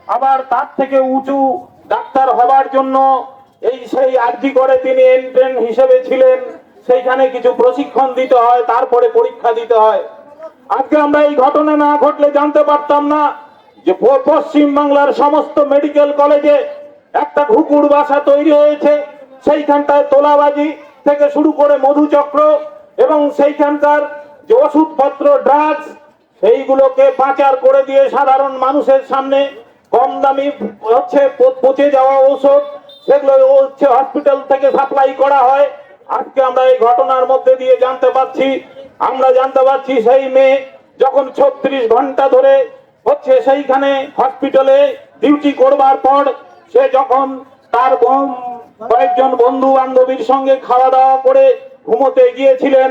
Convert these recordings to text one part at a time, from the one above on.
আবার তার থেকে উঁচু ডাক্তার হবার জন্য সেই আরজি করে তিনি এন্ট্রেন হিসেবে ছিলেন, সেইখানে কিছু প্রশিক্ষণ দিতে হয়, তারপরে পরীক্ষা দিতে হয়। আজকে আমরা এই ঘটনা না ঘটলে জানতে পারতাম না যে পশ্চিম বাংলার সমস্ত মেডিকেল কলেজে একটা ঘুকুর বাসা তৈরি হয়েছে। সেইখানটায় তোলাবাজি থেকে শুরু করে মধুচক্র এবং সেইখানকার যে ওষুধপত্র, ড্রাগস, সেইগুলোকে পাচার করে দিয়ে সাধারণ মানুষের সামনে কম দামি পচে যাওয়া ঔষধ, সেগুলো হসপিটাল থেকে সাপ্লাই করা হয়। আজকে আমরা এই ঘটনার মধ্যে দিয়ে আমরা জানতে পারছি সেই মেয়ে যখন 36 ঘন্টা ধরে সেইখানে হসপিটালে ডিউটি করবার পর সে যখন তার কয়েকজন বন্ধু বান্ধবীর সঙ্গে খাওয়া দাওয়া করে ঘুমোতে গিয়েছিলেন,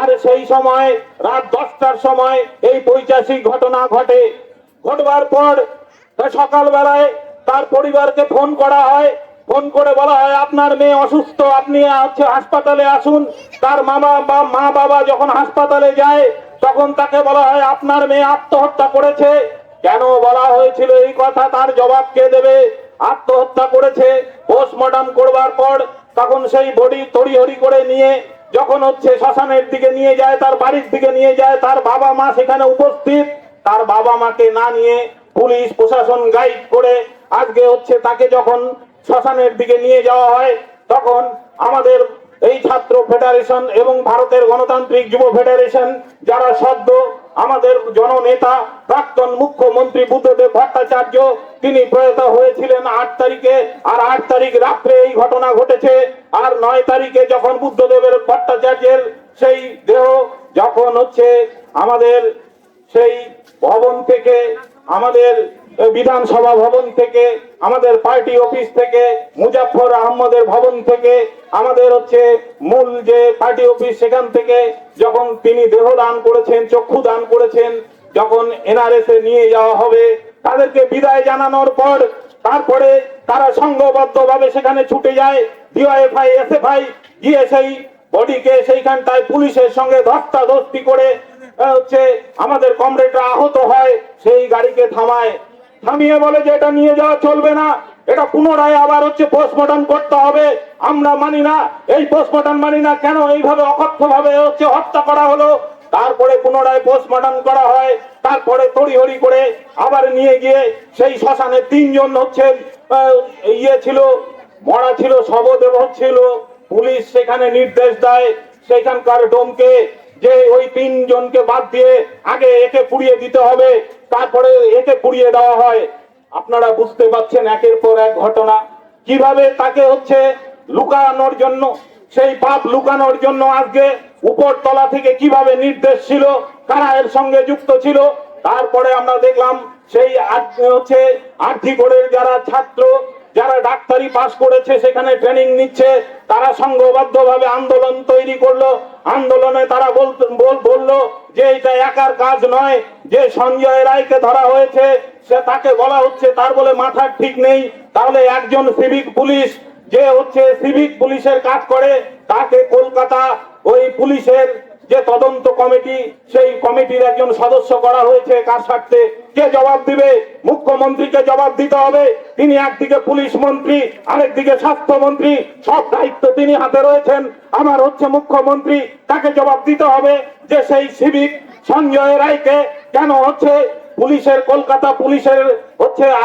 আর সেই সময় রাত 10টার সময় এই পৈশাচিক ঘটনা ঘটবার পর সকালবেলায় তার পরিবারকে ফোন করা হয়। ফোন করে বলা হয় আপনার মেয়ে অসুস্থ, আপনি হাসপাতালে আসুন। তার মা বাবা যখন হাসপাতালে যায় তখন তাকে বলা হয় আপনার মেয়ে আত্মহত্যা করেছে। কেন বলা হয়েছিল এই কথা, তার জবাব কে দেবে? আত্মহত্যা করেছে। পোস্টমর্টম করবার পর তখন সেই বডি তড়িহড়ি করে নিয়ে যখন শ্মশানের দিকে নিয়ে যায়, তার বাড়ির দিকে নিয়ে যায়, তার বাবা মা সেখানে উপস্থিত। তার বাবা মাকে না নিয়ে পুলিশ প্রশাসন গাইড করে আজকে তাকে যখন শ্মশানের দিকে নিয়ে যাওয়া হয়, তখন আমাদের এই ছাত্র ফেডারেশন এবং ভারতের গণতান্ত্রিক যুব ফেডারেশন যারা সদ্য আমাদের জননেতা প্রাক্তন মুখ্যমন্ত্রী বুদ্ধদেব ভট্টাচার্য, তিনি প্রয়াত হয়েছিলেন 8 তারিখে, আর 8 তারিখ রাত্রে এই ঘটনা ঘটেছে। আর 9 তারিখে যখন বুদ্ধদেবের ভট্টাচার্যের সেই দেহ যখন আমাদের সেই ভবন থেকে, আমাদের বিধানসভা ভবন থেকে, আমাদের পার্টি অফিস থেকে, মুজাফফর আহমদের ভবন থেকে, আমাদের মূল যে পার্টি অফিস সেখান থেকে যখন তিনি দেহ দান করেছেন, চক্ষু দান করেছেন, যখন এনআরএস এ নিয়ে যাওয়া হবে, তাদেরকে বিদায় জানানোর পর তারপরে তারা সংঘবদ্ধভাবে সেখানে ছুটে যায়। ডিওএফআই, এসএফআই গিয়ে সেই বডিকে সেইখানটায় পুলিশের সঙ্গে ধস্তাধস্তি করে আমাদের কমরেডরা আহত হয়। সেই গাড়িকে থামিয়ে বলে যে এটা নিয়ে যাওয়া চলবে না, এটা পুনরায় আবার পোস্টমর্টম করতে হবে। আমরা মানি না, এই পোস্টমর্টম মানি না। কেন এইভাবে অকথ্যভাবে হত্যা করা হলো? তারপরে পুনরায় পোস্টমর্টম করা হয়। তারপরে তড়িহড়ি করে আবার নিয়ে গিয়ে সেই শ্মশানে 3 জন মরা ছিল, শবদেহ ছিল। পুলিশ সেখানে নির্দেশ দেয় সেখানকার ডোমকে যে ওই 3 জনকে বাদ দিয়ে আগে একে পুড়িয়ে দিতে হবে, তারপরে একে পুড়িয়ে দেওয়া হয়। আপনারা বুঝতে পারছেন একের পর এক ঘটনা কিভাবে তাকে লুকানোর জন্য, সেই পাপ লুকানোর জন্য আজকে উপর তলা থেকে কিভাবে নির্দেশ ছিল, কারা এর সঙ্গে যুক্ত ছিল। তারপরে আমরা দেখলাম সেই আর্থিক যারা ছাত্র, যারা ডাক্তারি পাস করেছে, সেখানে ট্রেনিং নিচ্ছে, তারা সংঘবদ্ধভাবে আন্দোলন তৈরি করলো। আন্দোলনে তারা বললো যে এটা একার কাজ নয়, যে সঞ্জয় রায়কে ধরা হয়েছে সে তাকে বলা হচ্ছে তার বলে মাথার ঠিক নেই, তাহলে একজন সিভিক পুলিশ যে সিভিক পুলিশের কাজ করে তাকে কলকাতা ওই পুলিশের যে তদন্ত কমিটি, সেই কমিটির একজন সদস্য করা হয়েছে কাজ স্বার্থে। কে জবাব দিবে? মুখ্যমন্ত্রীকে জবাব দিতে হবে। তিনি একদিকে পুলিশ মন্ত্রী, আরেকদিকে স্বাস্থ্যমন্ত্রী, সব দায়িত্ব তিনি হাতে রয়েছেন। আমার মুখ্যমন্ত্রী, তাকে জবাব দিতে হবে যে সেই সিভিক সঞ্জয় রায়কে কেন পুলিশের, কলকাতা পুলিশের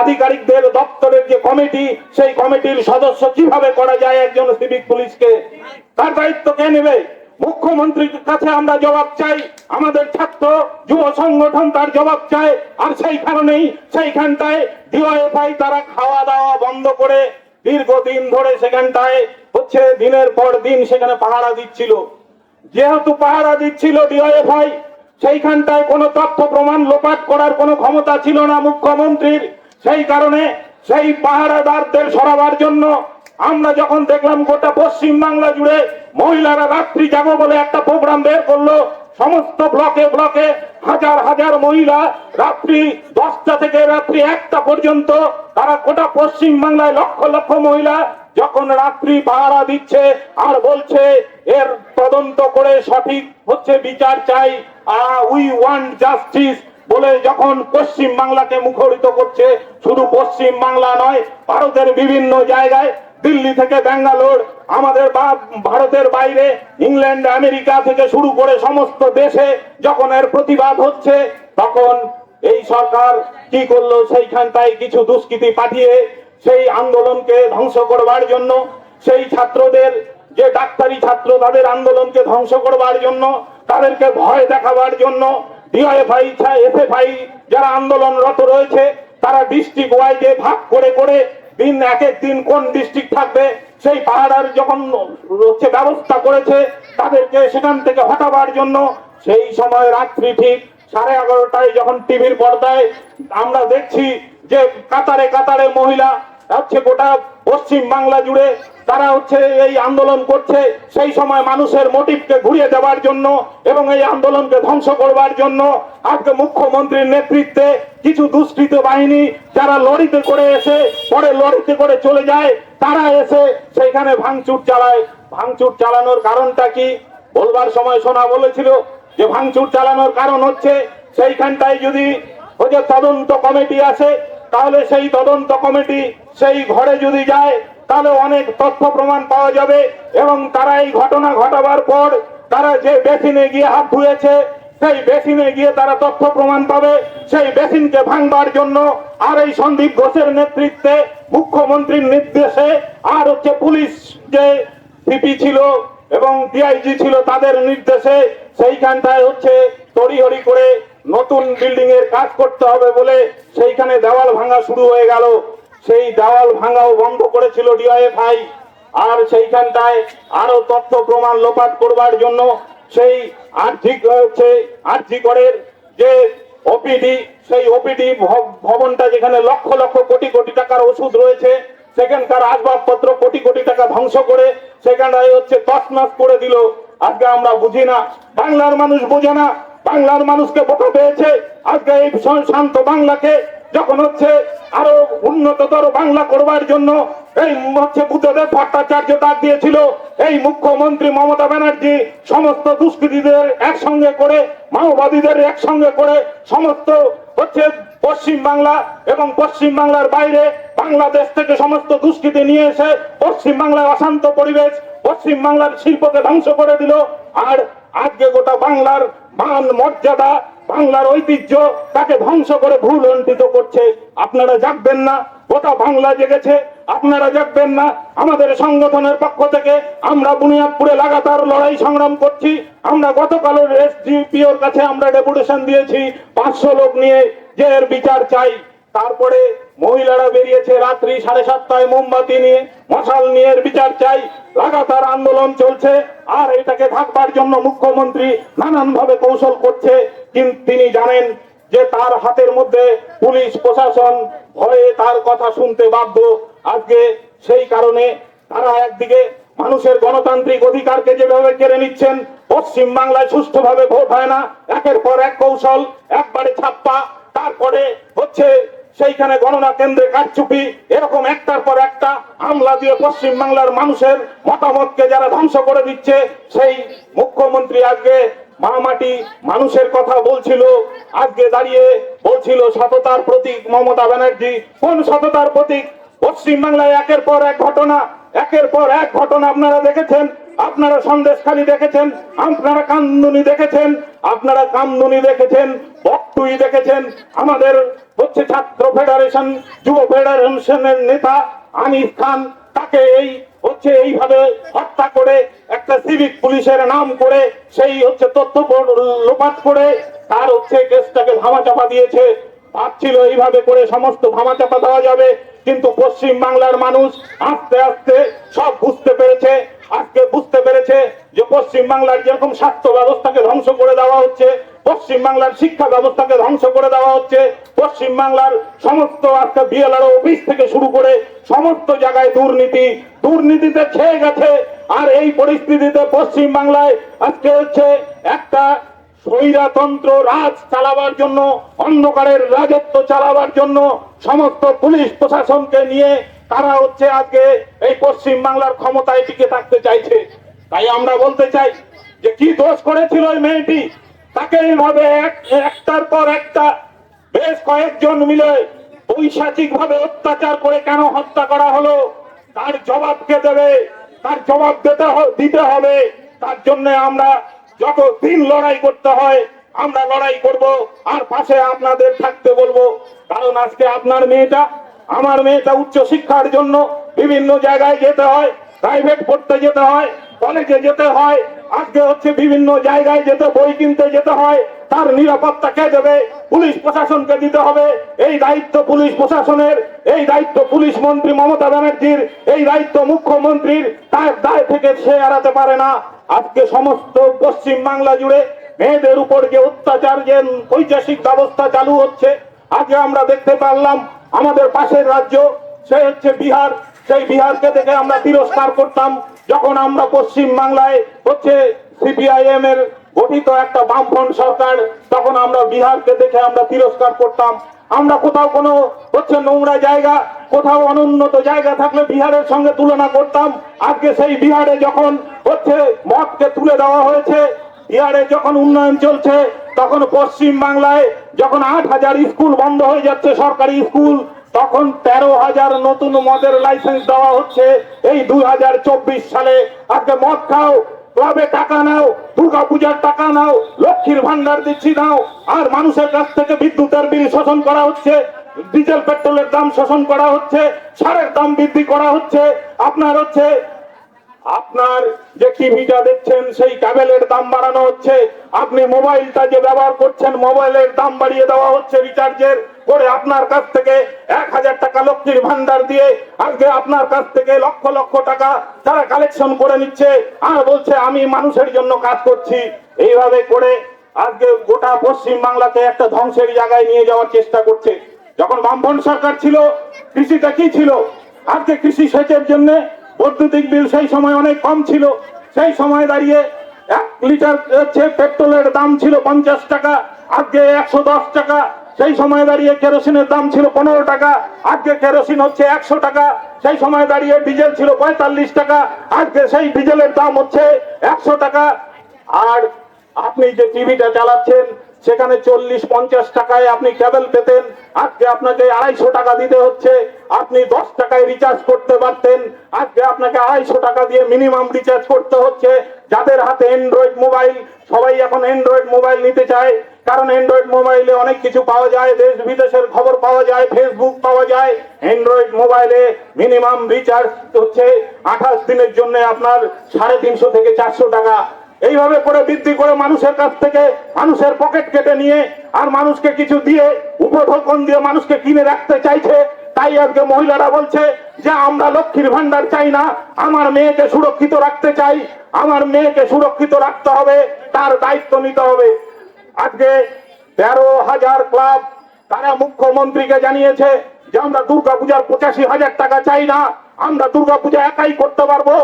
আধিকারিকদের দপ্তরের যে কমিটি, সেই কমিটির সদস্য কিভাবে করা যায় একজন সিভিক পুলিশকে? তার দায়িত্ব কে নেবে? মুখ্যমন্ত্রীর কাছে আমরা জবাব চাই, আমাদের ছাত্র যুব সংগঠন তার জবাব চায়। আর সেই কারণেই সেইখানটায় ডিওএফআই তারা খাওয়া দাওয়া বন্ধ করে দীর্ঘদিন ধরে সেখানটায় দিনের পর দিন সেখানে পাহারা দিচ্ছিল। যেহেতু পাহারা দিচ্ছিল ডিওএফআই, সেইখানটায় কোনো তথ্য প্রমাণ লোপাট করার কোনো ক্ষমতা ছিল না মুখ্যমন্ত্রীর। সেই কারণে সেই পাহারাদারদের সরাবার জন্য আমরা যখন দেখলাম গোটা পশ্চিম বাংলা জুড়ে মহিলারা রাত্রি জাগো বলে একটা প্রোগ্রাম বের করলো, সমস্ত ব্লকে ব্লকে হাজার হাজার মহিলা রাত্রি 10টা থেকে রাত্রি 1টা পর্যন্ত তারা গোটা পশ্চিম বাংলায় লক্ষ লক্ষ মহিলা যখন রাত্রি পাহারা দিচ্ছে আর বলছে এর তদন্ত করে সঠিক বিচার চাই, উই ওয়ান্ট জাস্টিস। বলে যখন পশ্চিম বাংলাকে মুখরিত করছে, শুধু পশ্চিম বাংলা নয়, ভারতের বিভিন্ন জায়গায়, দিল্লি থেকে ব্যাঙ্গালোর, আমাদের ভারতের বাইরে ইংল্যান্ড আমেরিকা থেকে শুরু করে সমস্ত দেশে যখন এর প্রতিবাদ হচ্ছে, তখন এই সরকার কি করলো, সেইখানটায় কিছু দুষ্কৃতী পাঠিয়ে সেই আন্দোলনকে ধ্বংস করবার জন্য, সেই ছাত্রদের যে ডাক্তারি ছাত্র তাদের আন্দোলনকে ধ্বংস করবার জন্য, তাদেরকে ভয় দেখাবার জন্য ডিওএফআই এসএফআই যারা আন্দোলনরত রয়েছে তারা ডিস্ট্রিক্ট ওয়াইজে ভাগ করে করে দিন এক এক দিন কোন ডিস্ট্রিক্ট থাকবে সেই পাহাড়ার যখন হচ্ছে ব্যবস্থা করেছে তাদেরকে সেখান থেকে হটাবার জন্য। সেই সময় রাত্রি ঠিক 11:30টায় যখন টিভির পর্দায় আমরা দেখছি যে কাতারে কাতারে মহিলা হচ্ছে গোটা পশ্চিম বাংলা জুড়ে তারা হচ্ছে এই আন্দোলন করছে, সেই সময় মানুষের মোটিভকে ঘুরিয়ে দেওয়ার জন্য এবং এই আন্দোলনকে ধ্বংস করবার জন্য আজকে মুখ্যমন্ত্রীর নেতৃত্বে কিছু দুষ্কৃত বাহিনী যারা লরিতে করে এসে পরে লরিতে করে চলে যায়, তারা এসে সেইখানে ভাঙচুর চালায়। ভাঙচুর চালানোর কারণটা কি বলবার সময় শোনা বলেছিল যে ভাঙচুর চালানোর কারণ হচ্ছে সেইখানটায় যদি ওই যে তদন্ত কমিটি আছে, তাহলে সেই তদন্ত কমিটি সেই ঘরে যদি যায় তাহলে অনেক তথ্য প্রমাণ পাওয়া যাবে এবং তারা এই ঘটনা ঘটাবার পর তারা যে বেসিনে গিয়ে হাত ধুয়েছে সেই বেসিনে গিয়ে তারা তথ্য প্রমাণ পাবে, সেই বেসিনকে ভাঙবার জন্য আর এই সন্দীপ ঘোষের নেতৃত্বে মুখ্যমন্ত্রীর নির্দেশে আর হচ্ছে পুলিশ যে সিপি ছিল এবং ডিআইজি ছিল তাদের নির্দেশে সেইখানটায় হচ্ছে তড়িহড়ি করে নতুন বিল্ডিং এর কাজ করতে হবে বলে সেইখানে দেওয়াল ভাঙা শুরু হয়ে গেল। সেই দেওয়াল ভাঙাও বন্ধ করেছিল ডিওএফআই। আর সেইখানটায় আরো তথ্য প্রমাণ লোপাট করবার জন্য সেই আরজি করের যে ওপিডি, সেই ওপিডি ভবনটা যেখানে লক্ষ লক্ষ কোটি কোটি টাকার ওষুধ রয়েছে, সেখানকার আসবাবপত্র কোটি কোটি টাকা ধ্বংস করে সেখানটায় হচ্ছে তছনছ করে দিল। আজকে আমরা বুঝি না, বাংলার মানুষ বোঝে না, বাংলার মানুষকে বোকা পেয়েছে। আজকে এই শান্ত বাংলাকে যখন হচ্ছে আরো উন্নততর বাংলা করবার জন্য এই হচ্ছে বুদ্ধদেব ভট্টাচার্য ডাক দিয়েছিল, এই মুখ্যমন্ত্রী মমতা ব্যানার্জি সমস্ত দুষ্কৃতীদের একসঙ্গে করে, মাওবাদীদের একসঙ্গে করে সমস্ত হচ্ছে পশ্চিম বাংলা এবং পশ্চিম বাংলার বাইরে বাংলাদেশ থেকে সমস্ত দুষ্কৃতী নিয়ে এসে পশ্চিম বাংলায় অশান্ত পরিবেশ, পশ্চিম বাংলার শিল্পকে ধ্বংস করে দিল। আর আজকে গোটা বাংলার মান মর্যাদা, বাংলার ঐতিহ্য তাকে ধ্বংস করে ভুল অন্টিত করছে। আপনারা জাগবেন না? গোটা বাংলা জেগেছে, আপনারা জাগবেন না? আমাদের সংগঠনের পক্ষ থেকে আমরা বুনিয়াদপুরে লাগাতার লড়াই সংগ্রাম করছি। আমরা গতকালের এসডিপিওর কাছে আমরা ডেপুটেশন দিয়েছি 500 লোক নিয়ে যে এর বিচার চাই। তারপরে মহিলারা বেরিয়েছে রাত্রি 7:30টায় মোমবাতি নিয়ে, মশাল নিয়ে এর বিচার চাই। লাগাতার আন্দোলন চলছে আর এটাকে ঢাকবার জন্য মুখ্যমন্ত্রী নানান ভাবে কৌশল করছে, কিন্তু তিনি জানেন যে তার হাতের মধ্যে পুলিশ প্রশাসন ভয়ে তার কথা শুনতে বাধ্য। আজকে সেই কারণে তারা একদিকে মানুষের গণতান্ত্রিক অধিকারকে যেভাবে কেড়ে নিচ্ছেন, পশ্চিম বাংলায় সুষ্ঠুভাবে ভোট হয় না, একের পর এক কৌশল, একবারে ছাপ্পা, তারপরে হচ্ছে সেইখানে গণনা কেন্দ্রে কারচুপি, এরকম একটার পর একটা হামলা দিয়ে পশ্চিম বাংলার মানুষের মতামতকে যারা ধ্বংস করে দিচ্ছে। সেই মুখ্যমন্ত্রী আজকে মাটি মানুষের কথা বলছিল, আজকে দাঁড়িয়ে বলছিল সততার প্রতীক মমতা ব্যানার্জি। কোন সততার প্রতীক? পশ্চিম বাংলায় একের পর এক ঘটনা, একের পর এক ঘটনা আপনারা দেখেছেন। আপনারা সন্দেশখালী দেখেছেন, আপনারা কামদুনি দেখেছেন, আপনারা কামদুনি দেখেছেন, বকটুই দেখেছেন। আমাদের হচ্ছে ছাত্র ফেডারেশন, যুব ফেডারেশনের নেতা আনিস খান, তাকে এই হচ্ছে এইভাবে হত্যা করে একটা সিভিক পুলিশের নাম করে সেই হচ্ছে তথ্য লোপাট করে তার হচ্ছে কেসটাকে ধামাচাপা দিয়েছে। ভাবছিল এইভাবে করে সমস্ত ধামাচাপা দেওয়া যাবে, কিন্তু পশ্চিম বাংলার মানুষ আস্তে আস্তে সব বুঝতে পেরেছে। আজকে বুঝতে পেরেছে যে পশ্চিম বাংলার যেরকম স্বাস্থ্য ব্যবস্থাকে ধ্বংস করে দেওয়া হচ্ছে, পশ্চিম বাংলার শিক্ষা ব্যবস্থাকে ধ্বংস করে দেওয়া হচ্ছে, পশ্চিম বাংলার সমস্ত আজকে বিএলআর অফিস থেকে শুরু করে সমস্ত জায়গায় দুর্নীতি, দুর্নীতিতে ছেয়ে গেছে। আর এই পরিস্থিতিতে পশ্চিম বাংলায় আজকে হচ্ছে একটা স্বৈরতন্ত্র রাজ চালাবার জন্য, অন্ধকারের রাজত্ব চালাবার জন্য সমস্ত পুলিশ প্রশাসনকে নিয়ে তারা হচ্ছে আজকে এই পশ্চিম বাংলার ক্ষমতায় টিকে থাকতে চাইছে। তাই আমরা বলতে চাই যে কি দোষ করেছিল ওই মেয়েটি, তাকে এইভাবে একটার পর একটা বেশ কয়েকজন মিলে পৈশাচিক ভাবে অত্যাচার করে কেন হত্যা করা হলো, তার জবাব কে দেবে? তার জবাব দিতে হবে। তার জন্য আমরা যত দিন লড়াই করতে হয় আমরা লড়াই করব, আর পাশে আপনাদের থাকতে বলবো। কারণ আজকে আপনার মেয়েটা, আমার মেয়েটা উচ্চ শিক্ষার জন্য বিভিন্ন জায়গায় যেতে হয়, প্রাইভেট পড়তে যেতে হয়, কলেজে যেতে হয়, আজকে হচ্ছে বিভিন্ন জায়গায় যেতে, বই কিনতে যেতে হয়। তার নিরাপত্তা কে দেবে? পুলিশ প্রশাসনকে দিতে হবে। এই দায়িত্ব পুলিশ প্রশাসনের, এই দায়িত্ব পুলিশ মন্ত্রী মমতা ব্যানার্জির, এই দায়িত্ব মুখ্যমন্ত্রীর। তার দায় থেকে সে এড়াতে পারে না। আজকে সমস্ত পশ্চিম বাংলা জুড়ে মেয়েদের উপর যে অত্যাচার, যে পৈশাচিক ব্যবস্থা চালু হচ্ছে, আজকে আমরা দেখতে পারলাম আমাদের পাশের রাজ্য সে হচ্ছে বিহার। সেই বিহারকে দেখে আমরা তিরস্কার করতাম যখন আমরা পশ্চিম বাংলায় হচ্ছে সিপিআইএম এর গঠিত একটা বামফ্রন্ট সরকার, তখন আমরা বিহারকে দেখে আমরা তিরস্কার করতাম। আমরা কোথাও কোনো হচ্ছে নোংরা জায়গা, কোথাও অনুন্নত জায়গা থাকলে বিহারের সঙ্গে তুলনা করতাম। আজকে সেই বিহারে যখন হচ্ছে মদকে তুলে দেওয়া হয়েছে, বিহারে যখন উন্নয়ন চলছে, তখন পশ্চিম বাংলায় যখন 8,000 স্কুল বন্ধ হয়ে যাচ্ছে, সরকারি স্কুল, তখন 13,000 নতুন মদের লাইসেন্স দেওয়া হচ্ছে। এই 2024 সালে আজকে মদ খাও, ক্লাবে টাকা নাও, দুর্গাপূজার টাকা নাও, লক্ষ্মীর ভান্ডার দিচ্ছি নাও, আর মানুষের কাছ থেকে বিদ্যুতের বিল শোষণ করা হচ্ছে, ডিজেল পেট্রোলের দাম শোষণ করা হচ্ছে, সারের দাম বৃদ্ধি করা হচ্ছে। আপনার যে টিভিটা দেখছেন সেই ক্যাবেলের দাম বাড়ানো হচ্ছে। আপনি মোবাইলটা যে ব্যবহার করছেন, মোবাইলের দাম বাড়িয়ে দেওয়া হচ্ছে রিচার্জের করে। আপনার কাছ থেকে 1,000 টাকা লক্ষ্মীর ভান্ডার দিয়ে আজকে আপনার কাছ থেকে লক্ষ লক্ষ টাকা তারা কালেকশন করে নিচ্ছে, আর বলছে আমি মানুষের জন্য কাজ করছি। এইভাবে করে আজকে গোটা পশ্চিম বাংলাকে একটা ধ্বংসের জায়গায় নিয়ে যাওয়ার চেষ্টা করছে। যখন বামফ্রন্ট সরকার ছিল, কৃষিটা কি ছিল? আজকে কৃষি সেচের জন্য বৈদ্যুতিক বিল সেই সময় অনেক কম ছিল। সেই সময় দাঁড়িয়ে 1 লিটার পেট্রোলের দাম ছিল 50 টাকা, আজকে 110 টাকা। সেই সময় দাঁড়িয়ে কেরোসিনের দাম ছিল 15 টাকা, আজকে কেরোসিন হচ্ছে 100 টাকা। সেই সময় দাঁড়িয়ে ডিজেল ছিল 45 টাকা, আজকে সেই ডিজেলের দাম হচ্ছে 100 টাকা। আর আপনি যে টিভিটা চালাচ্ছেন সেখানে 40-50 টাকায় আপনি কেবল পেতেন, আজকে আপনাকে 250 টাকা দিতে হচ্ছে। আপনি 10 টাকায় রিচার্জ করতে পারতেন, আজকে আপনাকে 250 টাকা দিয়ে মিনিমাম রিচার্জ করতে হচ্ছে। যাদের হাতে অ্যান্ড্রয়েড মোবাইল, সবাই এখন অ্যান্ড্রয়েড মোবাইল নিতে চায়, কারণ অ্যান্ড্রয়েড মোবাইলে অনেক কিছু পাওয়া যায়, দেশ বিদেশের খবর পাওয়া যায়, ফেসবুক পাওয়া যায়। অ্যান্ড্রয়েড মোবাইলে মিনিমাম রিচার্জ হচ্ছে 28 দিনের জন্য আপনার 350 থেকে 400 টাকা। এইভাবে করে বৃদ্ধি করে মানুষের কাছ থেকে মানুষের পকেট কেটে নিয়ে আর মানুষকে কিছু দিয়ে উপঢৌকন দিয়ে মানুষকে কিনে রাখতে চাইছে। তাই আজকে মহিলারা বলছে যে আমরা লক্ষ্মীর ভান্ডার চাই না, আমার মেয়েকে সুরক্ষিত রাখতে চাই, আমার মেয়েকে সুরক্ষিত রাখতে হবে, তার দায়িত্ব নিতে হবে। আজকে 13,000 ক্লাব তারা মুখ্যমন্ত্রীকে জানিয়েছে যে আমরা দুর্গাপূজার 85,000 টাকা চাই না, আমরা দুর্গাপূজা একাই করতে পারবো,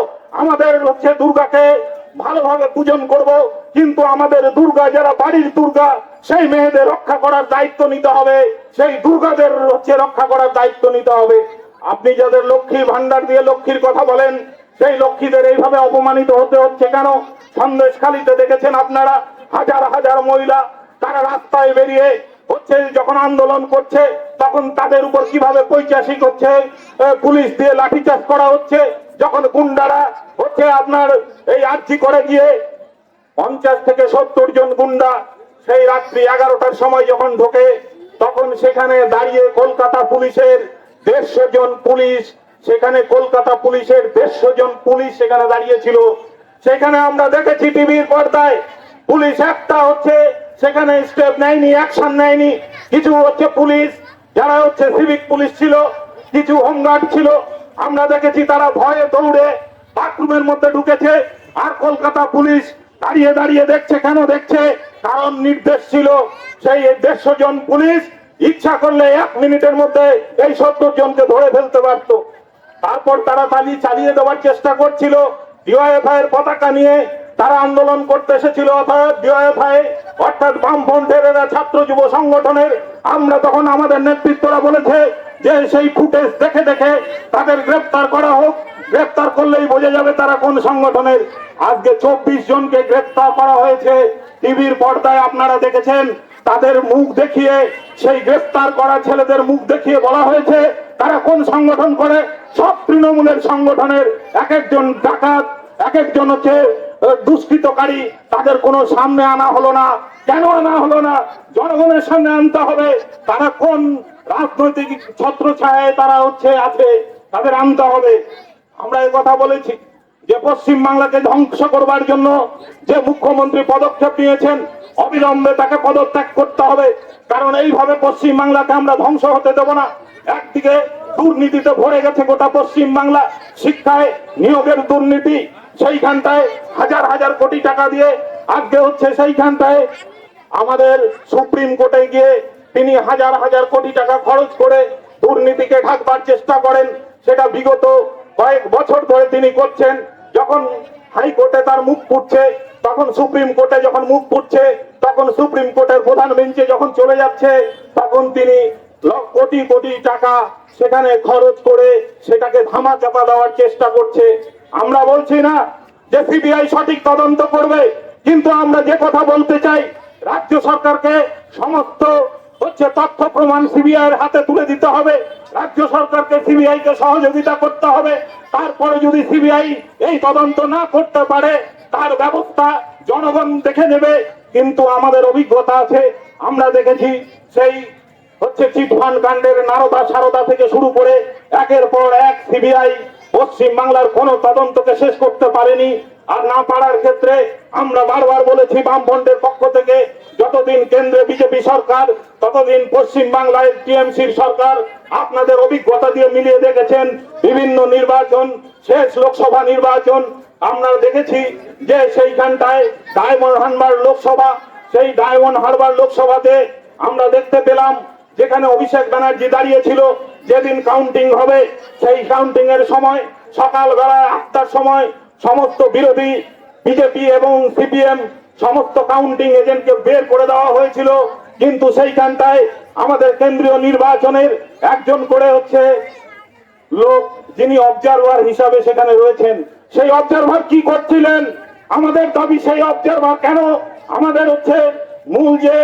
আমাদের হচ্ছে দুর্গাকে ভালোভাবে পূজন করব, কিন্তু আমাদের দুর্গা যারা বাড়ির দুর্গা সেই মেয়েদের রক্ষা করার দায়িত্ব নিতে হবে, সেই দুর্গাদের হচ্ছে রক্ষা করার দায়িত্ব নিতে হবে। আপনি যাদের লক্ষ্মীর ভান্ডার দিয়ে লক্ষ্মীর কথা বলেন, সেই লক্ষ্মীদের এইভাবে অপমানিত হতে হচ্ছে কেন? সন্দেশখালীতে দেখেছেন আপনারা, হাজার হাজার মহিলা তারা রাস্তায় বেরিয়ে হচ্ছে যখন আন্দোলন করছে, তখন তাদের উপর কিভাবে পৈশাচিক হচ্ছে পুলিশ দিয়ে লাঠিচার্জ করা হচ্ছে। যখন গুন্ডারা হচ্ছে আপনার এই আর্জি করে গিয়ে 50 থেকে 70 জন গুন্ডা সেই রাত্রি 11টার সময় যখন ঢোকে, তখন সেখানে দাঁড়িয়ে কলকাতা পুলিশের 150 জন পুলিশ, সেখানে কলকাতা পুলিশের 150 জন পুলিশ সেখানে দাঁড়িয়েছিল। সেখানে আমরা দেখেছি টিভির পর্দায় পুলিশ একটা হচ্ছে সেখানে স্টেপ নেয়নি, অ্যাকশন নেয়নি। কিছু হচ্ছে পুলিশ যারা হচ্ছে সিভিক পুলিশ ছিল, কিছু হোমগার্ড ছিল, আমরা দেখেছি তারা ভয়ে দৌড়ে বাথরুমের মধ্যে ঢুকেছে। আর কলকাতা পুলিশ দাঁড়িয়ে দাঁড়িয়ে দেখছে। কেন দেখছে? কারণ নির্দেশ ছিল সেই 150 জন পুলিশ ইচ্ছা করলে 1 মিনিটের মধ্যে এই 70 জনকে ধরে ফেলতে পারত। তারপর তারা চালিয়ে দেওয়ার চেষ্টা করছিল। ডিওএফআই এর পতাকা নিয়ে তারা আন্দোলন করতে এসেছিল, অর্থাৎ ডিওএফআই অর্থাৎ বামফ্রন্টের ছাত্র যুব সংগঠনের। আমরা তখন আমাদের নেতৃত্বরা বলেছে যে সেই ফুটেজ দেখে দেখে তাদের গ্রেফতার করা হোক, গ্রেফতার করলেই বোঝা যাবে তারা কোন সংগঠনের। আজকে 24 জনকে গ্রেফতার করা হয়েছে, টিভির পর্দায় আপনারা দেখেছেন, তাদের মুখ দেখিয়ে, সেই গ্রেফতার করা ছেলেদের মুখ দেখিয়ে বলা হয়েছে তারা কোন সংগঠন করে। সব তৃণমূলের সংগঠনের এক একজন ডাকাত, এক একজন হচ্ছে দুষ্কৃতকারী, তাদের কোনো সামনে আনা হলো না। কেন আনা হলো না? জনগণের সামনে আনতে হবে। তারা কোন রাজনৈতিক ছত্রছায়ায় তারা হচ্ছে আছে, তাদের আনতে হবে। আমরা এই কথা বলেছি যে পশ্চিম বাংলাকে ধ্বংস করবার জন্য যে মুখ্যমন্ত্রী পদক্ষেপ নিয়েছেন, অবিলম্বে তাকে পদত্যাগ করতে হবে। কারণ এইভাবে পশ্চিম বাংলাকে আমরা ধ্বংস হতে দেব না। একদিকে দুর্নীতিতে ভরে গেছে গোটা পশ্চিম বাংলা, শিক্ষায় নিয়োগের দুর্নীতি, সেইখানটায় হাজার হাজার কোটি টাকা দিয়ে আজকে হচ্ছে সেইখানটায় আমাদের সুপ্রিম কোর্টে গিয়ে তিনি হাজার হাজার কোটি টাকা খরচ করে দুর্নীতিকে ঢাকবার চেষ্টা করেন। সেটা বিগত কয়েক বছর ধরে তিনি করছেন। যখন হাইকোর্টে তার মুখ ফুটছে, তখন সুপ্রিম কোর্টে যখন মুখ ফুটছে, তখন সুপ্রিম কোর্টের প্রধান বেঞ্চে যখন চলে যাচ্ছে, তখন তিনি কোটি কোটি টাকা সেখানে খরচ করে সেটাকে ধামাচাপা দেওয়ার চেষ্টা করছে। আমরা বলছি না যে সিবিআই সঠিক তদন্ত করবে, কিন্তু আমরা যে কথা বলতে চাই, রাজ্য সরকারকে সমস্ত হচ্ছে তথ্য প্রমাণ সিবিআই এর হাতে তুলে দিতে হবে। রাজ্য সরকারকে সিবিআই কে সহযোগিতা করতে হবে। তারপরে যদি সিবিআই এই তদন্ত না করতে পারে, তার ব্যবস্থা জনগণ দেখে নেবে। কিন্তু আমাদের অভিজ্ঞতা আছে, আমরা দেখেছি সেই হচ্ছে চিটফান্ড কাণ্ডের নারদা সারদা থেকে শুরু করে একের পর এক সিবিআই পশ্চিম বাংলার কোন তদন্তকে শেষ করতে পারেনি। আর না পারার ক্ষেত্রে আমরা বারবার বলেছি বামফ্রন্টের পক্ষ থেকে, যতদিন কেন্দ্রে বিজেপি সরকার, ততদিন পশ্চিম বাংলায় টিএমসির সরকার। আপনাদের অভিজ্ঞতা দিয়ে মিলিয়ে দেখেছেন বিভিন্ন নির্বাচন, শেষ লোকসভা নির্বাচন আমরা দেখেছি যে সেইখানটায় ডায়মন্ড হারবার লোকসভা, সেই ডায়মন্ড হারবার লোকসভাতে আমরা দেখতে পেলাম যেখানে অভিষেক ব্যানার্জি দাঁড়িয়েছিল, যেদিন কাউন্টিং হবে সেই কাউন্টিং এর সময় সকালবেলা 8টার সময় সমস্ত বিরোধী বিজেপি এবং সিপিএম সমস্ত কাউন্টিং এজেন্টকে বের করে দেওয়া হয়েছিল। কিন্তু সেইখানটায় আমাদের কেন্দ্রীয় নির্বাচনের একজন করে হচ্ছে লোক, যিনি অবজারভার হিসাবে সেখানে রয়েছেন, সেই অবজারভার কি করছিলেন? আমাদের দাবি সেই অবজারভার কেন আমাদের হচ্ছে মূল যে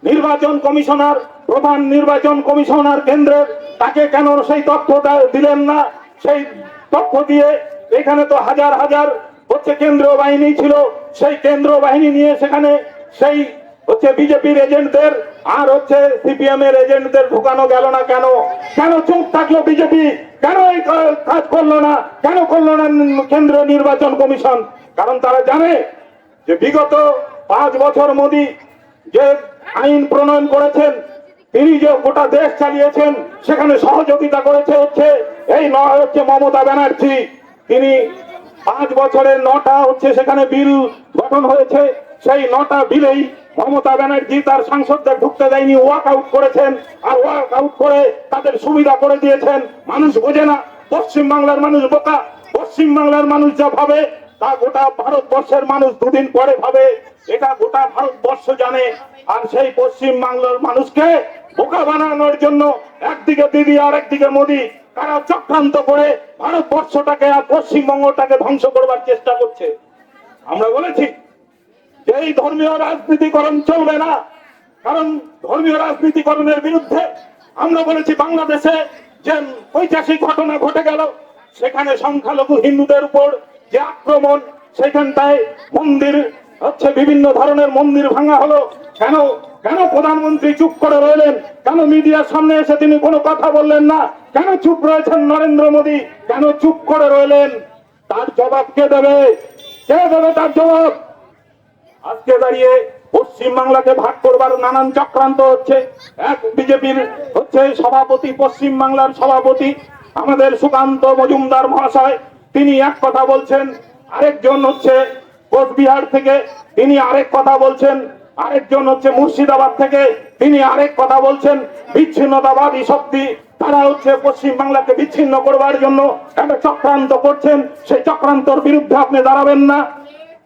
নির্বাচন কমিশনার, প্রধান নির্বাচন কমিশনার কেন্দ্রের, তাকে কেন সেই তথ্য দিলেন না? সেই তথ্য দিয়ে এখানে তো হাজার হাজার হচ্ছে কেন্দ্রীয় বাহিনী ছিল, সেই কেন্দ্রীয় বাহিনী নিয়ে সেখানে সেই হচ্ছে বিজেপির এজেন্টদের আর হচ্ছে সিপিএম এর এজেন্টদের ঢুকানো গেল না কেন? কেন চুপ থাকলো বিজেপি? কেন এই কাজ করলো না? কেন করলো না কেন্দ্রীয় নির্বাচন কমিশন? কারণ তারা জানে যে বিগত 5 বছর মোদী যে আইন প্রণয়ন করেছেন, তিনি যে গোটা দেশ চালিয়েছেন, সেখানে সহযোগিতা করেছে হচ্ছে এই নয় হচ্ছে মমতা ব্যানার্জি। তিনি 5 বছরের 9টা হচ্ছে সেখানে বিল গঠন হয়েছে, সেই 9টা বিলেই মমতা ব্যানার্জি তার সাংসদদের ঢুকতে দেয়নি, ওয়াক আউট করেছেন। আর ওয়াক আউট করে তাদের সুবিধা করে দিয়েছেন। মানুষ বোঝে না, পশ্চিম বাংলার মানুষ বোকা। পশ্চিম বাংলার মানুষ যা ভাবে তা গোটা ভারতবর্ষের মানুষ দুদিন পরে ভাবে, এটা গোটা ভারতবর্ষ জানে। আর সেই পশ্চিম বাংলার মানুষকে বোকা বানানোর জন্য একদিকে দিদি আর একদিকে মোদী, তারা চক্রান্ত করে ভারতবর্ষটাকে আর পশ্চিমবঙ্গটাকে ধ্বংস করবার চেষ্টা করছে। আমরা বলেছি যে এই ধর্মীয় রাজনীতিকরণ চলবে না, কারণ ধর্মীয় রাজনীতিকরণের বিরুদ্ধে আমরা বলেছি বাংলাদেশে যে ঐতিহাসিক ঘটনা ঘটে গেল, সেখানে সংখ্যালঘু হিন্দুদের উপর যে আক্রমণ, সেখানটায় মন্দির হচ্ছে বিভিন্ন ধরনের মন্দির ভাঙা হলো। কেন কেন প্রধানমন্ত্রী চুপ করে রইলেন? কেন মিডিয়ার সামনে এসে তিনি কোনো কথা বললেন না? কেন চুপ রয়েছেন নরেন্দ্র মোদী? কেন চুপ করে রইলেন? তার জবাব কে দেবে? কে দেবে তার জবাব? আজকে দাঁড়িয়ে পশ্চিম বাংলাকে ভাগ করবার নানান চক্রান্ত হচ্ছে। এক বিজেপির হচ্ছে সভাপতি, পশ্চিম বাংলার সভাপতি আমাদের সুকান্ত মজুমদার মহাশয়, তিনি এক কথা বলছেন, আরেকজন হচ্ছে কোচবিহার থেকে তিনি আরেক কথা বলছেন, আরেকজন হচ্ছে মুর্শিদাবাদ থেকে তিনি আরেক কথা বলছেন। বিচ্ছিন্নতাবাদী শক্তি তারা হচ্ছে পশ্চিম বাংলাকে বিচ্ছিন্ন করবার জন্য একটা চক্রান্ত করছেন। সেই চক্রান্তর বিরুদ্ধে আপনি দাঁড়াবেন না?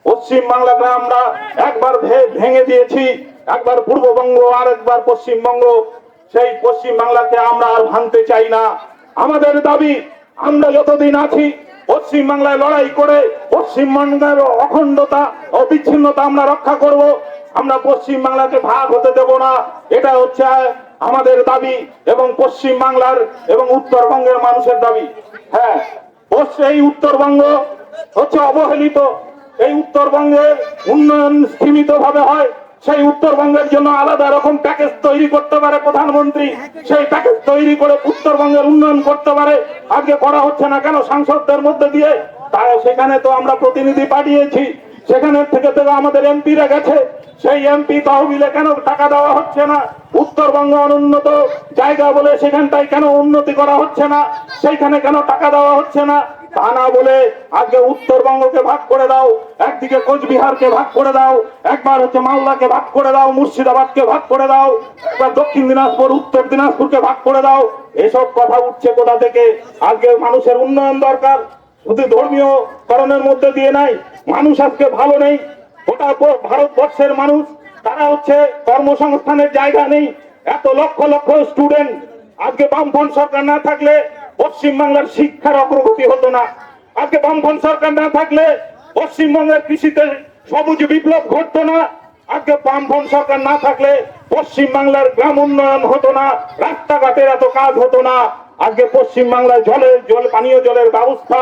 পশ্চিম বাংলাকে আমরা একবার ভেঙে দিয়েছি, একবার পূর্ববঙ্গ আর একবার পশ্চিমবঙ্গ। সেই পশ্চিম বাংলাকে আমরা আর ভাঙতে চাই না। আমাদের দাবি, আমরা যতদিন আছি পশ্চিমবাংলায় লড়াই করে পশ্চিমবঙ্গের অখণ্ডতা ও বিচ্ছিন্নতা আমরা রক্ষা করব। আমরা পশ্চিমবাংলাকে ভাগ হতে দেব না, এটা হচ্ছে আমাদের দাবি এবং পশ্চিমবাংলার এবং উত্তরবঙ্গের মানুষের দাবি। হ্যাঁ, এই উত্তরবঙ্গ হচ্ছে অবহেলিত। এই উত্তরবঙ্গের উন্নয়ন সীমিত ভাবে হয়। সেই উত্তরবঙ্গের জন্য আলাদা রকম প্যাকেজ তৈরি করতে পারে প্রধানমন্ত্রী, সেই প্যাকেজ তৈরি করে উত্তরবঙ্গের উন্নয়ন করতে পারে। আজকে করা হচ্ছে না কেন? সাংসদদের মধ্যে দিয়ে। তাই সেখানে তো আমরা প্রতিনিধি পাঠিয়েছি, সেখানে থেকে আমাদের এমপিরা গেছে, সেই এমপি তহবিলে কেন টাকা দেওয়া হচ্ছে না? উত্তরবঙ্গ অনুন্নত জায়গা বলে সেখানটায় কেন উন্নতি করা হচ্ছে না? সেইখানে কেন টাকা দেওয়া হচ্ছে না? তা না বলে আজকে উত্তরবঙ্গকে ভাগ করে দাও, একদিকে কোচবিহারকে ভাগ করে দাও, একবার হচ্ছে মালদাকে ভাগ করে দাও, মুর্শিদাবাদকে ভাগ করে দাও, একবার দক্ষিণ দিনাজপুর উত্তর দিনাজপুরকে ভাগ করে দাও। এসব কথা উঠছে কোথা থেকে? আজকে মানুষের উন্নয়ন দরকার, শুধু ধর্মীয় করণের মধ্যে দিয়ে নাই। মানুষ আজকে ভালো নেই, গোটা ভারতবর্ষের মানুষ তারা হচ্ছে কর্মসংস্থানের জায়গা নেই। এত লক্ষ লক্ষ স্টুডেন্ট, আজকে বামফ্রন্ট সরকার না থাকলে পশ্চিমবাংলার শিক্ষার অগ্রগতি হতো না। আজকে বামফ্রন্ট সরকার না থাকলে পশ্চিমবঙ্গের কৃষিতে সবুজ বিপ্লব ঘটতো না। আজকে বামফ্রন্ট সরকার না থাকলে পশ্চিমবাংলার গ্রাম উন্নয়ন হতো না, রাস্তাঘাটের এত কাজ হতো না। আজকে পশ্চিমবাংলায় পানীয় জলের ব্যবস্থা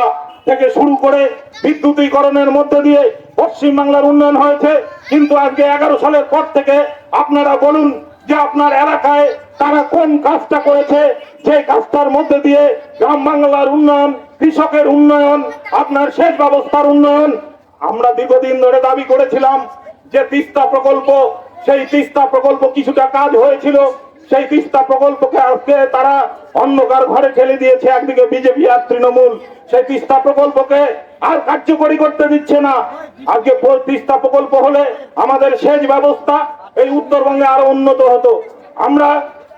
থেকে শুরু করে বিদ্যুতীকরণের মধ্যে দিয়ে পশ্চিমবাংলার উন্নয়ন হয়েছে। কিন্তু আজকে 11 সালের পর থেকে আপনারা বলুন যে আপনার এলাকায় তারা কোন কাজটা করেছে, যে কাজটার মধ্যে দিয়ে গ্রাম বাংলার উন্নয়ন, কৃষকের উন্নয়ন, আপনার সেচ ব্যবস্থার উন্নয়ন। আমরা দীর্ঘদিন ধরে দাবি করেছিলাম যে তিস্তা প্রকল্প, সেই তিস্তা প্রকল্প কিছুটা কাজ হয়েছিল, সেই তিস্তা প্রকল্পকে আজকে তারা অন্ধকার ঘরে ঠেলে দিয়েছে। একদিকে বিজেপি আর তৃণমূল সেই তিস্তা প্রকল্পকে আর কার্যকরী করতে দিচ্ছে না। আজকে তিস্তা প্রকল্প হলে আমাদের সেচ ব্যবস্থা এই উত্তরবঙ্গে আরো উন্নত হতো। আমরা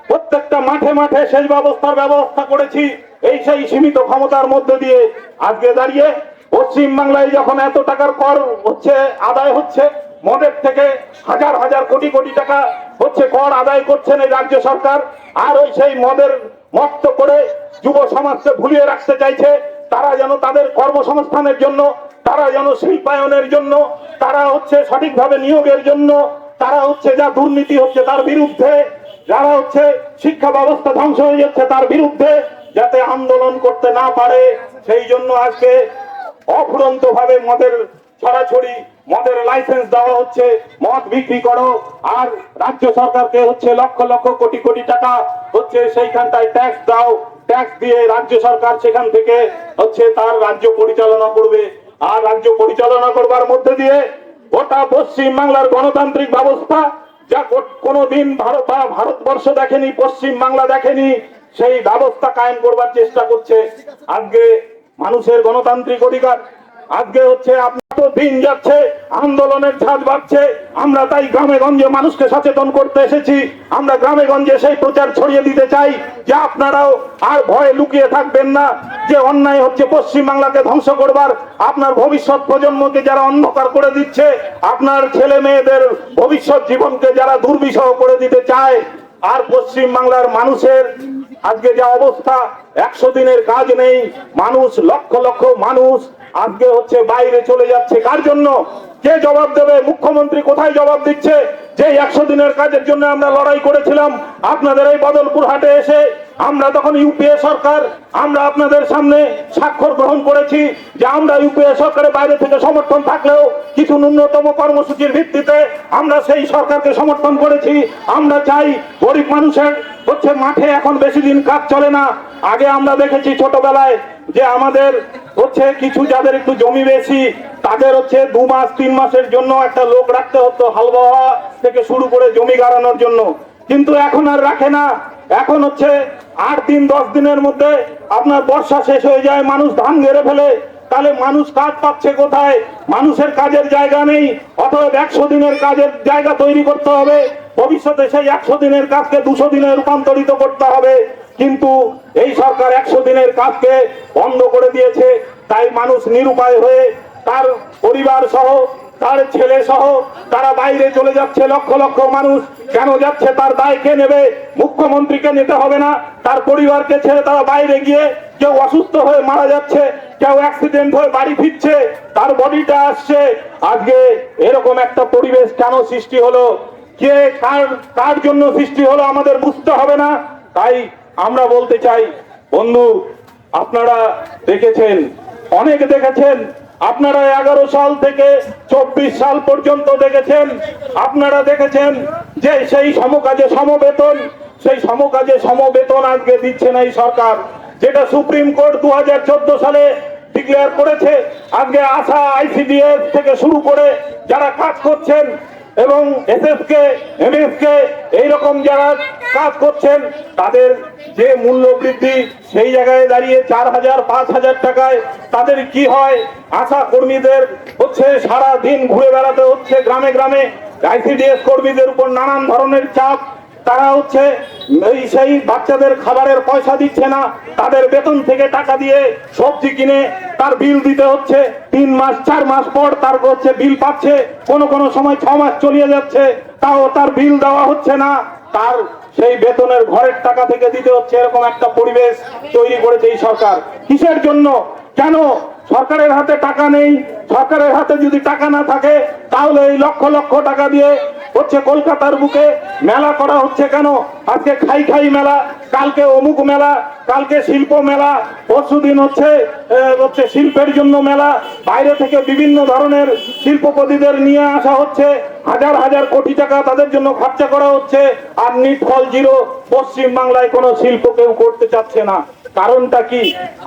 প্রত্যেকটা মাঠে মাঠে সেচ ব্যবস্থা করেছি এই সেই সীমিত ক্ষমতার মধ্যে দিয়ে। আজকে দাঁড়িয়ে পশ্চিমবাংলায় যখন এত টাকার কর হচ্ছে আদায় হচ্ছে, মদের থেকে হাজার হাজার কোটি কোটি টাকা হচ্ছে কর আদায় করছেন এই রাজ্য সরকার, আর ওই সেই মদের মত্ত করে যুব সমাজকে ভুলিয়ে রাখতে চাইছে। তারা যেন তাদের কর্মসংস্থানের জন্য, তারা যেন শিল্পায়নের জন্য, তারা হচ্ছে সঠিকভাবে নিয়োগের জন্য, তারা হচ্ছে যা দুর্নীতি হচ্ছে তার বিরুদ্ধে, যারা হচ্ছে শিক্ষা ব্যবস্থা ধ্বংস হয়ে যাচ্ছে তার বিরুদ্ধে যাতে আন্দোলন করতে না পারে, সেই জন্য আজকে অফুরন্ত ভাবে মদের ছড়াছড়ি, মদের লাইসেন্স দেওয়া হচ্ছে, মদ বিক্রি করো। আর রাজ্য সরকারকে হচ্ছে লক্ষ লক্ষ কোটি কোটি টাকা হচ্ছে সেইখানটায় ট্যাক্স দাও, ট্যাক্স দিয়ে রাজ্য সরকার সেখান থেকে হচ্ছে তার রাজ্য পরিচালনা করবে। আর রাজ্য পরিচালনা করবার মধ্যে দিয়ে গোটা পশ্চিম বাংলার গণতান্ত্রিক ব্যবস্থা যা কোনোদিন ভারতবর্ষ দেখেনি, পশ্চিম বাংলা দেখেনি, সেই ব্যবস্থা কায়েম করবার চেষ্টা করছে। আজকে মানুষের গণতান্ত্রিক অধিকার, আজকে হচ্ছে আপনার দিন যাচ্ছে, আন্দোলনের ঝাঁজ বাড়ছে। আমরা তাই গ্রামে গঞ্জে মানুষকে সচেতন করতে এসেছি। আমরা গ্রামে গঞ্জে সেই প্রচার ছড়িয়ে দিতে চাই যে আপনারাও আর ভয়ে লুকিয়ে থাকবেন না, যে অন্যায় হচ্ছে পশ্চিম বাংলাকে ধ্বংস করবার। আপনার ভবিষ্যৎ প্রজন্মকে যারা অন্ধকার করে দিচ্ছে, আপনার ছেলে মেয়েদের ভবিষ্যৎ জীবনকে যারা দুর্বিষহ করে দিতে চায়, আর পশ্চিম বাংলার মানুষের আজকে যা অবস্থা, 100 দিনের কাজ নেই, মানুষ লক্ষ লক্ষ মানুষ আজকে হচ্ছে বাইরে চলে যাচ্ছে। কার জন্য? কে জবাব দেবে? মুখ্যমন্ত্রী কোথায় জবাব দিচ্ছে? যে 100 দিনের কাজের জন্য আমরা লড়াই করেছিলাম আপনাদের এই বদলপুর হাটে এসে, আমরা তখন ইউপিএ সরকার, আমরা আপনাদের সামনে স্বাক্ষর গ্রহণ করেছি যে আমরা ইউপিএ সরকারের বাইরে থেকে সমর্থন থাকলেও কিছু ন্যূনতম কর্মসূচির ভিত্তিতে আমরা সেই সরকারকে সমর্থন করেছি। আমরা চাই গরিব মানুষের হচ্ছে মাঠে এখন বেশি দিন কাজ চলে না। আগে আমরা দেখেছি ছোটবেলায় যে আমাদের হচ্ছে কিছু যাদের একটু জমি বেশি তাদের হচ্ছে 2 মাস 3 মাসের জন্য একটা লোক রাখতে হতো হাল বাওয়া থেকে শুরু করে জমি গাড়ানোর জন্য, কিন্তু এখন আর রাখে না। এখন হচ্ছে 8 দিন 10 দিনের মধ্যে আপনার বর্ষা শেষ হয়ে যায়, মানুষ ধান ঘেরে ফেলে। তাহলে মানুষ কাজ পাচ্ছে কোথায়? মানুষের কাজের জায়গা নেই। অতএব 100 দিনের কাজের জায়গা তৈরি করতে হবে। ভবিষ্যতে সেই 100 দিনের কাজকে 200 দিনে রূপান্তরিত করতে হবে। কিন্তু এই সরকার 100 দিনের কাজকে বন্ধ করে দিয়েছে। তাই মানুষ নিরুপায় হয়ে তার পরিবার সহ তার ছেলে সহ তারা বাইরে চলে যাচ্ছে, লক্ষ লক্ষ মানুষ কেন যাচ্ছে তার দায় কে নেবে? মুখ্যমন্ত্রীকে নিতে হবে না? তার পরিবারকে ছেড়ে তারা বাইরে গিয়ে কেউ অসুস্থ হয়ে মারা যাচ্ছে, কেউ অ্যাক্সিডেন্ট হয়ে বাড়ি ফিরছে, তার বডিটা আসছে। আজকে এরকম একটা পরিবেশ কেন সৃষ্টি হলো? কে কার জন্য সৃষ্টি হলো আমাদের বুঝতে হবে না? তাই আমরা বলতে চাই, বন্ধু আপনারা দেখেছেন, অনেক দেখেছেন, আপনারা 11 সাল থেকে 24 সাল পর্যন্ত দেখেছেন, আপনারা দেখেছেন যে সেই সমকাজে সমবেতন, সেই সমকাজে সমবেতন আজকে দিচ্ছে না এই সরকার, যেটা সুপ্রিম কোর্ট 2014 সালে ডিক্লেয়ার করেছে। আজকে আশা, আইসিডিএস থেকে শুরু করে যারা কাজ করছেন এবং এসএসকে, এমএসকে এইরকম যারা কাজ করছেন, তাদের যে মূল্য বৃদ্ধি সেই জায়গায় দাঁড়িয়ে 4,000 5,000 টাকায় তাদের কি হয়? আশা কর্মীদের হচ্ছে সারা দিন ঘুরে বেড়াতে হচ্ছে গ্রামে গ্রামে, আইসিডিএস কর্মীদের উপর নানান ধরনের চাপ, তারা হচ্ছে সেই বাচ্চাদের খাবারের পয়সা দিচ্ছে না, তাদের বেতন থেকে টাকা দিয়ে সবজি কিনে তার বিল দিতে হচ্ছে, 3 মাস 4 মাস পর তার হচ্ছে বিল পাচ্ছে, কোন সময় 6 মাস চলিয়ে যাচ্ছে, তাও তার বিল দেওয়া হচ্ছে না, তার সেই বেতনের ঘরের টাকা থেকে দিতে হচ্ছে। এরকম একটা পরিবেশ তৈরি করেছে এই সরকার। কিসের জন্য? কেন? সরকারের হাতে টাকা নেই। সরকারের হাতে যদি টাকা না থাকে তাহলে এই লক্ষ লক্ষ টাকা দিয়ে হচ্ছে কলকাতার বুকে মেলা করা হচ্ছে কেন? আজকে খাই খাই মেলা, কালকে অমুক মেলা, কালকে শিল্প মেলা, পরশুদিন হচ্ছে শিল্পের জন্য মেলা, বাইরে থেকে বিভিন্ন ধরনের শিল্পপতিদের নিয়ে আসা হচ্ছে, হাজার হাজার কোটি টাকা তাদের জন্য খরচা করা হচ্ছে, আর নিট ফল জিরো, পশ্চিম বাংলায় কোনো শিল্প কেউ করতে চাচ্ছে না। কারণটা কি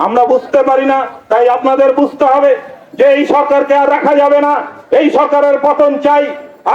আমরা বুঝতে পারি না। তাই আপনাদের বুঝতে হবে যে এই সরকারকে আর রাখা যাবে না, এই সরকারের পতন চাই।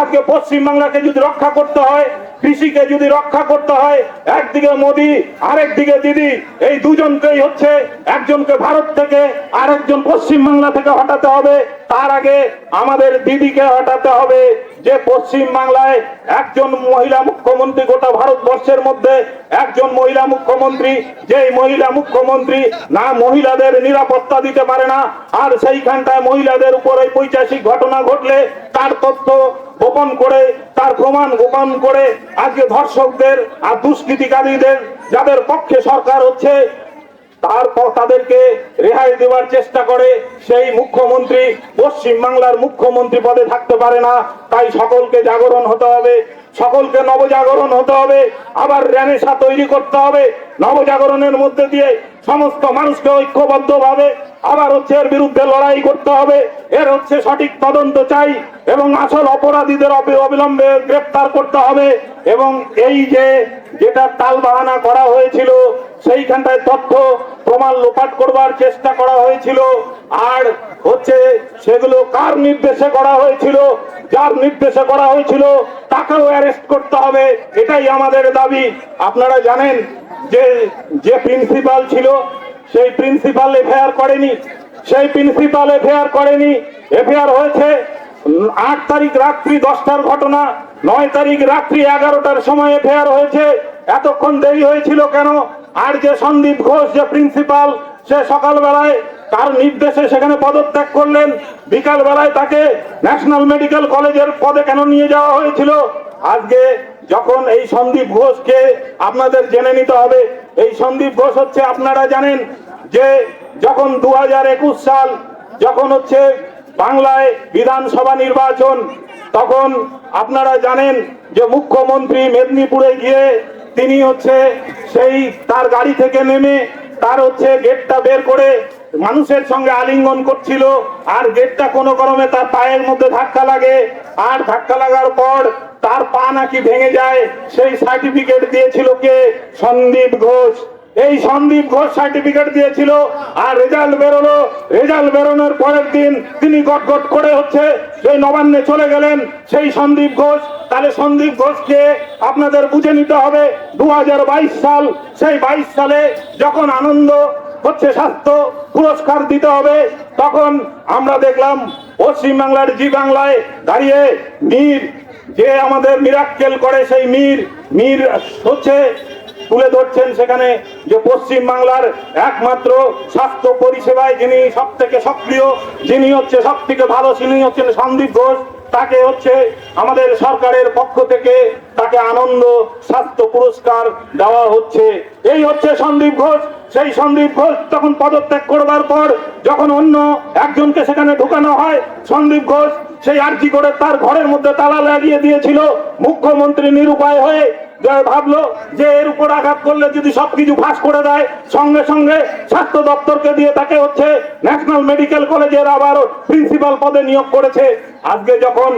আজকে পশ্চিম বাংলাকে যদি রক্ষা করতে হয়, কৃষিকে যদি রক্ষা করতে হয়, একদিকে মোদি আরেকদিকে দিদি, এই দুজনকেই হচ্ছে, একজনকে ভারত থেকে আরেকজন পশ্চিম বাংলা থেকে হটাতে হবে। তার আগে আমাদের দিদিকে হটাতে হবে, যে পশ্চিম বাংলায় একজন মহিলা মুখ্যমন্ত্রী, গোটা ভারতবর্ষের মধ্যে একজন মহিলা মুখ্যমন্ত্রী, যেই মহিলা মুখ্যমন্ত্রী না মহিলাদের নিরাপত্তা দিতে পারে না, আর সেইখানটায় মহিলাদের উপর এই পৈশাচিক ঘটনা ঘটলে তার তথ্য গোপন করে, তার প্রমাণ গোপন করে আজকে ধর্ষকদের আর দুষ্কৃতিকারীদের যাদের পক্ষে সরকার হচ্ছে তারপর তাদেরকে রেহাই দেওয়ার চেষ্টা করে, সেই মুখ্যমন্ত্রী পশ্চিম বাংলার মুখ্যমন্ত্রী পদে থাকতে পারে না। তাই সকলকে জাগরণ হতে হবে, সকলকে নবজাগরণ হতে হবে, আবার রেনেসা তৈরি করতে হবে। নবজাগরণের মধ্যে দিয়ে সমস্ত মানুষকে ঐক্যবদ্ধভাবে আবার হচ্ছে এর বিরুদ্ধে লড়াই করতে হবে। এর হচ্ছে সঠিক তদন্ত চাই এবং আসল অপরাধীদের অবিলম্বে গ্রেফতার করতে হবে। এবং এই যেটা টালবাহানা করা হয়েছিল, সেইখানটায় তথ্য প্রমাণ লোপাট করবার চেষ্টা করা হয়েছিল, আর হচ্ছে সেগুলো কার নির্দেশে করা হয়েছিল, যার নির্দেশে করা হয়েছিল তাকেও অ্যারেস্ট করতে হবে, এটাই আমাদের দাবি। আপনারা জানেন যে প্রিন্সিপাল ছিল, সেই প্রিন্সিপাল এফআইআর করেনি, সেই প্রিন্সিপাল এফআইআর করেনি। এফআইআর হয়েছে 8 তারিখ রাত্রি 10টার ঘটনা, 9 তারিখ রাত্রি 11টার সময় এফআইআর হয়েছে। এতক্ষণ দেরি হয়েছিল কেন? আর যে সন্দীপ ঘোষ যে প্রিন্সিপাল, সে সকালবেলায় তার নির্দেশে সেখানে পদত্যাগ করলেন, বিকাল বেলায় তাকে ন্যাশনাল মেডিকেল কলেজের পদে কেন নিয়ে যাওয়া হয়েছিল? আজকে যখন এই সন্দীপ ঘোষকে আপনাদের জেনে নিতে হবে, এই সন্দীপ ঘোষ হচ্ছে, আপনারা জানেন যে যখন 2021 সাল যখন হচ্ছে বাংলায় বিধানসভা নির্বাচন, তখন আপনারা জানেন যে মুখ্যমন্ত্রী মেদিনীপুরে গিয়ে তিনি হচ্ছে সেই তার গাড়ি থেকে নেমে তার হচ্ছে গেটটা বের করে মানুষের সঙ্গে আলিঙ্গন করছিল, আর গেটটা কোনো ক্রমে তার পায়ের মধ্যে ধাক্কা লাগে, আর ধাক্কা লাগার পর তার পা নাকি ভেঙে যায়। সেই সার্টিফিকেট দিয়েছিল কে? সন্দীপ ঘোষ। এই সন্দীপ ঘোষ সার্টিফিকেট দিয়েছিল, আর রেজাল্ট বেরোলো। রেজাল্ট বেরোনোর পরের দিন তিনি গটগট করে হচ্ছে সেই নবান্নে চলে গেলেন সেই সন্দীপ ঘোষ। তাহলে সন্দীপ ঘোষকে আপনাদের বুঝে নিতে হবে। 2022 সাল, সেই 22 সালে যখন আনন্দ হচ্ছে স্বাস্থ্য পুরস্কার দিতে হবে, তখন আমরা দেখলাম পশ্চিম বাংলার জি বাংলায় দাঁড়িয়ে মীর, যে আমাদের মিরাক্কেল করে, সেই মীর হচ্ছে তুলে ধরছেন সেখানে যে পশ্চিম বাংলার একমাত্র স্বাস্থ্য পরিষেবায় যিনি সব থেকে সক্রিয়, যিনি হচ্ছে সব থেকে ভালো, তিনি হচ্ছেন সন্দীপ ঘোষ। তাকে হচ্ছে আমাদের সরকারের পক্ষ থেকে তাকে আনন্দ স্বাস্থ্য পুরস্কার দেওয়া হচ্ছে। এই হচ্ছে সন্দীপ ঘোষ। সেই সন্দীপ ঘোষ তখন পদত্যাগ করবার পর যখন অন্য একজনকে সেখানে ঢুকানো হয়, সন্দীপ ঘোষ সেই আর্জি করে তার ঘরের মধ্যে তালা লাগিয়ে দিয়েছিল। মুখ্যমন্ত্রী নিরুপায় হয়ে ভাবলো যে এর উপর আঘাত করলে যদি সবকিছু ফাঁস করে দেয়, সঙ্গে সঙ্গে স্বাস্থ্য দপ্তরকে দিয়ে তাকে হচ্ছে ন্যাশনাল মেডিকেল কলেজের আবার প্রিন্সিপাল পদে নিয়োগ করেছে। আজকে যখন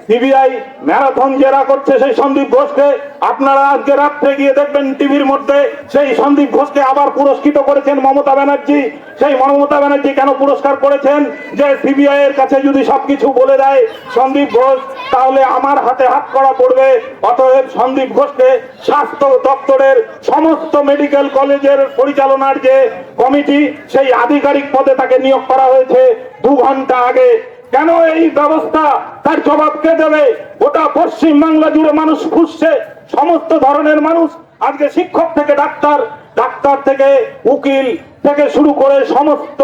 সিবিআই ম্যারাথন জেরা করছে সেই সন্দীপ ঘোষকে, আপনারা আজকে রাত্রে গিয়ে দেখবেন টিভির মধ্যে সেই সন্দীপ ঘোষকে আবার পুরস্কৃত করেছেন মমতা ব্যানার্জি। সেই মমতা ব্যানার্জি কেন পুরস্কার করেছেন? যে সিবিআই এর কাছে যদি সবকিছু বলে দেয় সন্দীপ ঘোষ, তাহলে আমার হাতে হাত করা পড়বে। অতএব সন্দীপ ঘোষকে স্বাস্থ্য দপ্তরের সমস্ত মেডিকেল কলেজের পরিচালনার যে কমিটি, সেই আধিকারিক পদে তাকে নিয়োগ করা হয়েছে 2 ঘন্টা আগে। কেন এই ব্যবস্থা? তার জবাব কে দেবে? গোটা পশ্চিম বাংলা জুড়ে মানুষ খুঁজছে, সমস্ত ধরনের মানুষ, আজকে শিক্ষক থেকে ডাক্তার, ডাক্তার থেকে উকিল থেকে শুরু করে সমস্ত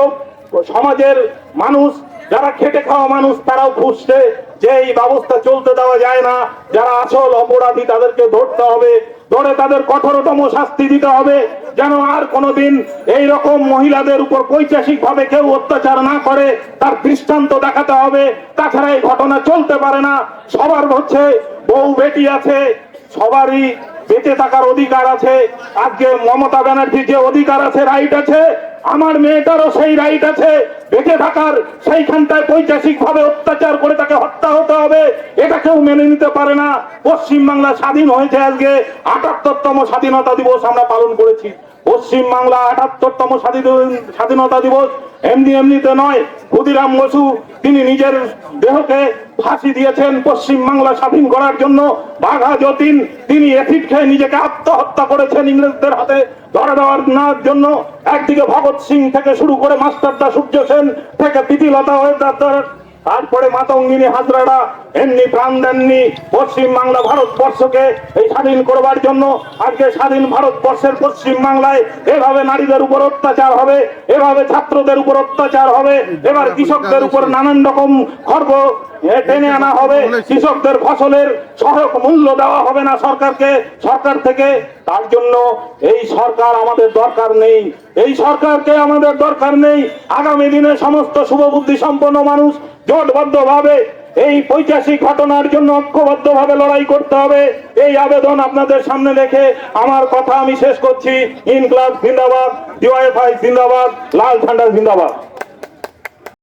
সমাজের মানুষ, যারা খেটে খাওয়া মানুষ, তারাও খুঁজছে যে এই ব্যবস্থা চলতে দেওয়া যায় না। যারা আসল অপরাধী তাদেরকে ধরতে হবে, ধরে তাদের কঠোরতম শাস্তি দিতে হবে, যেন আর কোনোদিন এই রকম মহিলাদের উপর পৈশাচিক ভাবে কেউ অত্যাচার না করে, তার দৃষ্টান্ত দেখাতে হবে। তাছাড়া এই ঘটনা চলতে পারে না। সবার হচ্ছে বউ বেটি আছে, সবারই বেঁচে থাকার অধিকার আছে। আজকে মমতা ব্যানার্জির যে অধিকার আছে, রাইট আছে, আমার মেয়েটারও সেই রাইট আছে বেঁচে থাকার। সেইখানটায় পৈশাচিক ভাবে অত্যাচার করে তাকে হত্যা হতে হবে, এটা কেউ মেনে নিতে পারে না। পশ্চিম বাংলা স্বাধীন হয়েছে, আজকে ৭৮তম স্বাধীনতা দিবস আমরা পালন করেছি। পশ্চিম বাংলা ৭৮তম স্বাধীনতা দিবস এমনি এমনিতে নয়। ক্ষুদিরাম বসু তিনি নিজের দেহকে ফাঁসি দিয়েছেন পশ্চিম বাংলা স্বাধীন করার জন্য। বাঘা যতীন তিনি অ্যাসিড খেয়ে নিজেকে আত্মহত্যা করেছেন ইংরেজদের হাতে ধরে দেওয়ার নেওয়ার জন্য। একদিকে ভগৎ সিং থেকে শুরু করে মাস্টারদা সূর্য সেন থেকে প্রীতিলতা হয়ে তারপরে মাতঙ্গিনী হাজরারা এমনি প্রাণ দেননি পশ্চিম বাংলা ভারতবর্ষকে এই স্বাধীন করবার জন্য। আজকে স্বাধীন ভারতবর্ষের পশ্চিম বাংলায় এভাবে নারীদের উপর অত্যাচার হবে, এভাবে ছাত্রদের উপর অত্যাচার হবে, এবার কৃষকদের উপর নানান রকম খর্ব টেনে আনা হবে, কৃষকদের ফসলের সহায়ক মূল্য দেওয়া হবে না সরকার থেকে। তার জন্য এই সরকার আমাদের দরকার নেই, এই সরকারকে আমাদের দরকার নেই। আগামী দিনে সমস্ত শুভবুদ্ধি সম্পন্ন মানুষ জোটবদ্ধভাবে এই পৈশাচিক ঘটনার জন্য ঐক্যবদ্ধভাবে লড়াই করতে হবে। এই আবেদন আপনাদের সামনে রেখে আমার কথা আমি শেষ করছি। ইনকলাব জিন্দাবাদ, ডিওয়াইএফআই জিন্দাবাদ, লাল ঝান্ডা জিন্দাবাদ।